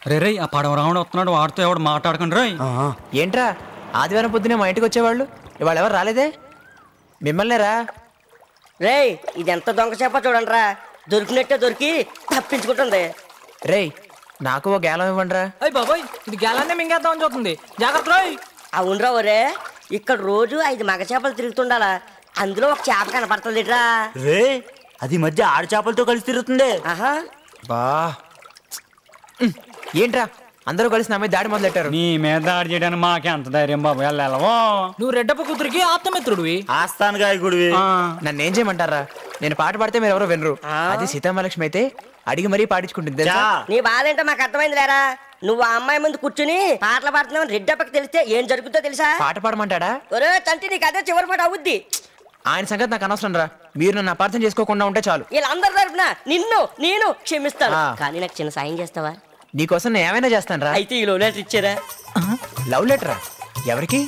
రే రే ఆ పడవ రావడం వస్తున్నాడు, వాడితో ఎవడు మాట్లాడకండి రే. ఏంట్రా ఆదివారం పొద్దునే మా ఇంటికి వచ్చేవాళ్ళు, ఇవాళ ఎవరు రాలేదే? మిమ్మల్నేరా. రేయ్ ఇది ఎంత దొంగ చేప చూడండి రా, దొరికినట్టే దొరికి తప్పించుకుంటుంది. రేయ్ నాకు ఓ గేలం ఇవ్వండిరా. అయ్యి బాబోయ్, ఇది గేలాన్నే మింగేద్దామని చూస్తుంది, జాగ్రత్త రోయ్. అవునరా ఒరే, ఇక్కడ రోజు 5 మగ చేపలు తిరుగుతుండాలా, అందులో ఒక చేప కనపడుతుంది రా. రే అది మధ్య ఆడ చేపలతో కలిసి తిరుగుతుంది. ఆహా బా ఏంట్రా అందరూ కలిసి నా మీద దాడి మొదలెట్టారు. నీ మీద దాడి చేయడానికి మాకే అంత ధైర్యం బాబు, వెళ్ళవో. నువ్వు రెడ్డప్ప కూతురికి ఆప్తమిత్రుడివి. ఆస్థాన గాయకుడివి. నన్ను ఏం చేయమంటారా? నేను పాట పాడితే మీరు ఎవరో వినరు. అది సీతామహాలక్ష్మి అయితే అడిగి మరీ పాడించుకుంటుంది తెలుసా? నీ బాధ ఏంటో మాకు అర్థమైంది లేరా. నువ్వు ఆ అమ్మాయి ముందు కూర్చుని పాటలు పాడుతున్నావు, రెడ్డప్పకి తెలిస్తే ఏం జరుగుతుందో తెలుసా? పాట పాడమంటాడా? ఒరే తంటి నీకు అదే చివరి పాట అవుద్ది. ఆయన సంగతి నాకు అనవసరం రా, మీరు నన్ను అపార్థం చేసుకోకుండా ఉంటే చాలు. వీళ్ళందరి తరపున నేను క్షమిస్తాను, ఆ. కానీ నాకు చిన్న సాయం చేస్తావా? నీకోసం నేను ఏమైనా చేస్తాను రా. అయితే ఈ లవ్ లెటర్ ఇచ్చారా? లవ్ లెటరా? ఎవరికి?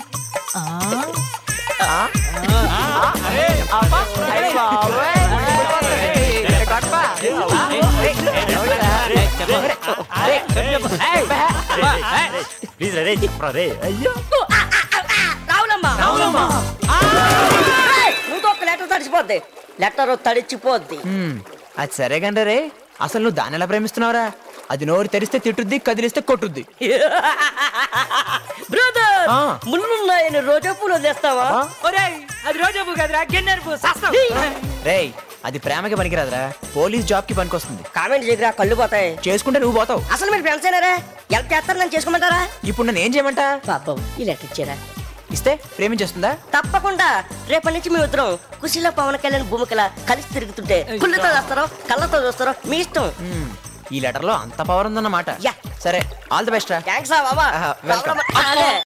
ప్లీజ్ రే చెప్పరా రే. అయ్యో రావులమ్మా నువ్వు ఒక లెటర్ తడిచిపోద్ది, లెటర్ తడిచిపోద్ది. అది సరే గండ్రా రే, అసలు నువ్వు దాన్ని ఎలా ప్రేమిస్తున్నావురా? అది నోరు తెరిస్తే తిట్టుద్ది, కదిలిస్తే కొట్టుద్ది. బ్రదర్ ముళ్ళున్నాయని రోజా పూలు వదిలేస్తావా? అది రోజు కదరా, గిన్నెరు శాస్త్రం. రేయ్ అది ప్రేమకి పనికిరాదురా, పోలీస్ జాబ్ కి పనికొస్తుంది. కామెంట్ చేయరా, కళ్ళు పోతాయి. చేసుకుంటే నువ్వు పోతావు. అసలు మీరు ఫ్రెండ్స్ అయినారా? ఎలా చేస్తారు, నన్ను చేసుకోమంటారా? ఇప్పుడు నన్ను ఏం చేయమంటా? పాపం ఈ లెటర్ ఇచ్చారా? ఇస్తే ప్రేమించేస్తుందా? తప్పకుండా. రేపటి నుంచి మీ ఉత్తరం కుశీల పవన్ కళ్యాణ్ భూమికలా కలిసి తిరుగుతుంటే కుళ్ళతో చూస్తారో కళ్ళతో చూస్తారో మీ ఇష్టం. ఈ లెటర్ లో అంత పవర్ ఉందన్నమాట. యా. సరే ఆల్ ది బెస్ట్ రా. థ్యాంక్స్ బాబా. వెల్కమ్. అదే